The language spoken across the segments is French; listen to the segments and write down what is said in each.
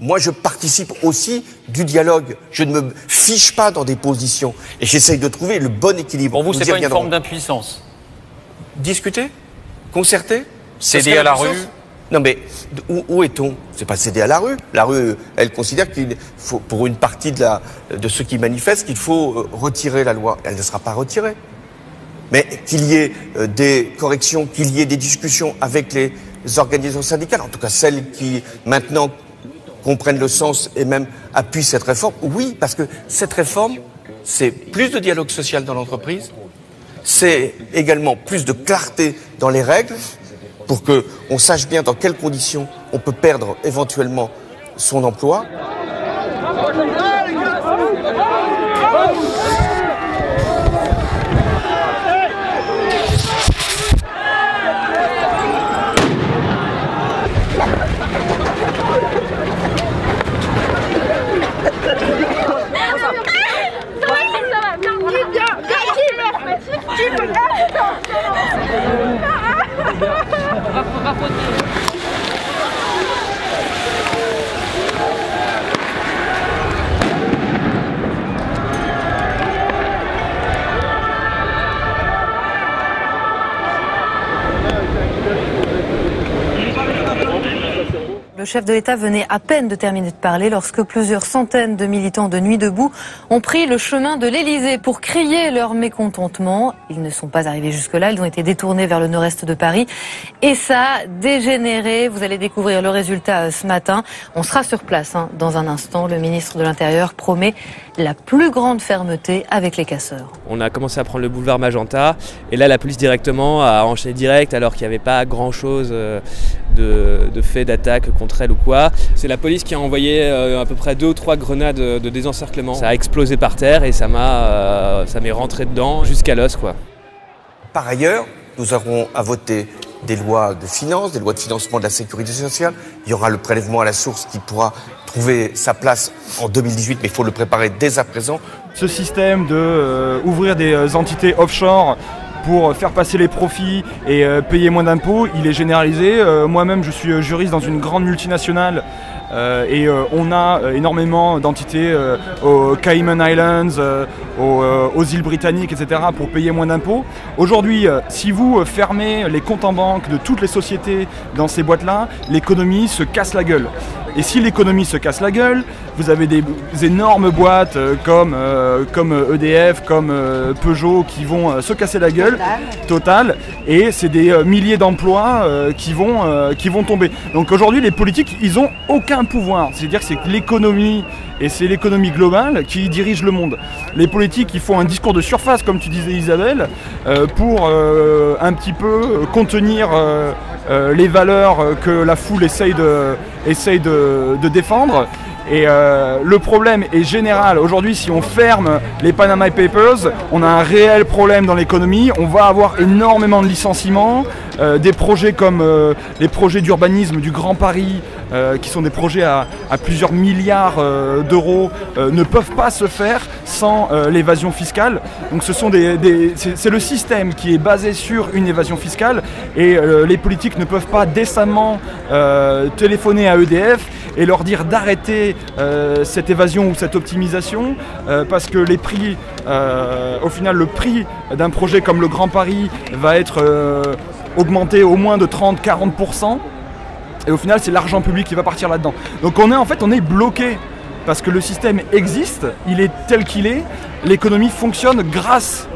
Moi, je participe aussi du dialogue. Je ne me fiche pas dans des positions. Et j'essaye de trouver le bon équilibre. Pour vous, c'est pas une forme d'impuissance? Discuter? Concerter? Céder à la rue? Non mais, où est-on? C'est pas céder à la rue. La rue, elle considère qu'il faut, pour une partie de ceux qui manifestent, qu'il faut retirer la loi. Elle ne sera pas retirée. Mais qu'il y ait des corrections, qu'il y ait des discussions avec les organisations syndicales, en tout cas celles qui, maintenant, comprennent le sens et même appuient cette réforme. Oui, parce que cette réforme, c'est plus de dialogue social dans l'entreprise, c'est également plus de clarté dans les règles, pour qu'on sache bien dans quelles conditions on peut perdre éventuellement son emploi. Le chef de l'État venait à peine de terminer de parler lorsque plusieurs centaines de militants de Nuit debout ont pris le chemin de l'Élysée pour crier leur mécontentement. Ils ne sont pas arrivés jusque-là, ils ont été détournés vers le nord-est de Paris et ça a dégénéré. Vous allez découvrir le résultat ce matin. On sera sur place dans un instant. Le ministre de l'Intérieur promet la plus grande fermeté avec les casseurs. On a commencé à prendre le boulevard Magenta et là la police directement a enchaîné direct alors qu'il n'y avait pas grand-chose de fait d'attaque contre elle ou quoi. C'est la police qui a envoyé à peu près 2 ou 3 grenades de désencerclement. Ça a explosé par terre et ça m'est rentré dedans jusqu'à l'os, quoi. Par ailleurs, nous aurons à voter des lois de finances, des lois de financement de la sécurité sociale. Il y aura le prélèvement à la source qui pourra trouver sa place en 2018, mais il faut le préparer dès à présent. Ce système d'ouvrir des entités offshore pour faire passer les profits et payer moins d'impôts, il est généralisé. Moi-même, je suis juriste dans une grande multinationale et on a énormément d'entités aux Cayman Islands, aux îles britanniques, etc. pour payer moins d'impôts. Aujourd'hui, si vous fermez les comptes en banque de toutes les sociétés dans ces boîtes-là, l'économie se casse la gueule. Et si l'économie se casse la gueule, vous avez des énormes boîtes comme EDF, comme Peugeot qui vont se casser la gueule, Total, et c'est des milliers d'emplois qui vont tomber. Donc aujourd'hui, les politiques, ils n'ont aucun pouvoir. C'est-à-dire que c'est l'économie, et c'est l'économie globale qui dirige le monde. Les politiques, ils font un discours de surface, comme tu disais Isabelle, pour un petit peu contenir les valeurs que la foule essaye de défendre. Et le problème est général. Aujourd'hui, si on ferme les Panama Papers, on a un réel problème dans l'économie. On va avoir énormément de licenciements. Des projets comme les projets d'urbanisme du Grand Paris, qui sont des projets à plusieurs milliards d'euros, ne peuvent pas se faire sans l'évasion fiscale. Donc c'est le système qui est basé sur une évasion fiscale et les politiques ne peuvent pas décemment téléphoner à EDF et leur dire d'arrêter cette évasion ou cette optimisation parce que les prix, au final le prix d'un projet comme le Grand Paris va être augmenté au moins de 30-40%. Et au final, c'est l'argent public qui va partir là-dedans. Donc on est bloqué parce que le système existe, il est tel qu'il est. L'économie fonctionne grâce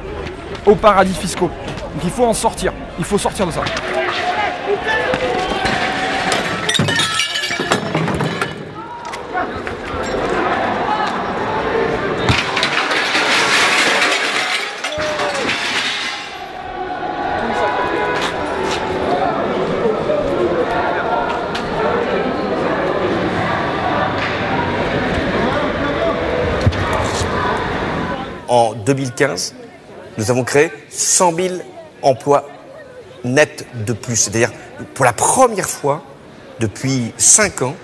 aux paradis fiscaux. Donc il faut en sortir. Il faut sortir de ça. En 2015, nous avons créé 100 000 emplois nets de plus. C'est-à-dire, pour la première fois, depuis 5 ans,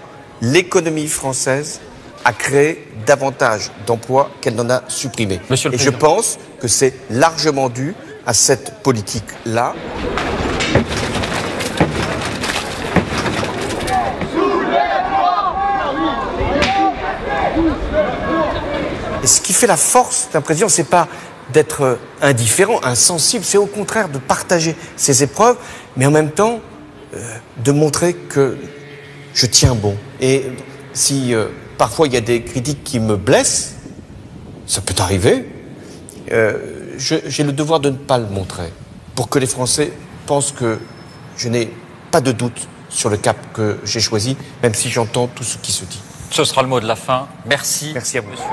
l'économie française a créé davantage d'emplois qu'elle n'en a supprimé. Et je pense que c'est largement dû à cette politique-là. Et ce qui fait la force d'un président, c'est pas d'être indifférent, insensible, c'est au contraire de partager ses épreuves, mais en même temps de montrer que je tiens bon. Et si parfois il y a des critiques qui me blessent, ça peut arriver, j'ai le devoir de ne pas le montrer, pour que les Français pensent que je n'ai pas de doute sur le cap que j'ai choisi, même si j'entends tout ce qui se dit. Ce sera le mot de la fin. Merci. Merci à vous. Monsieur.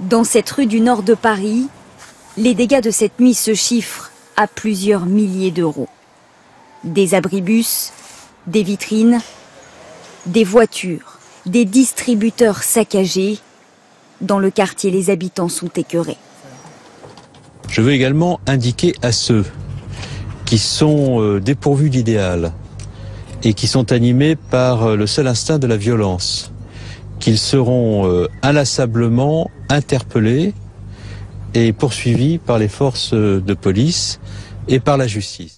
Dans cette rue du nord de Paris, les dégâts de cette nuit se chiffrent à plusieurs milliers d'euros. Des abribus, des vitrines, des voitures, des distributeurs saccagés. Dans le quartier, les habitants sont écœurés. Je veux également indiquer à ceux qui sont dépourvus d'idéal et qui sont animés par le seul instinct de la violence, qu'ils seront inlassablement interpellés et poursuivis par les forces de police et par la justice.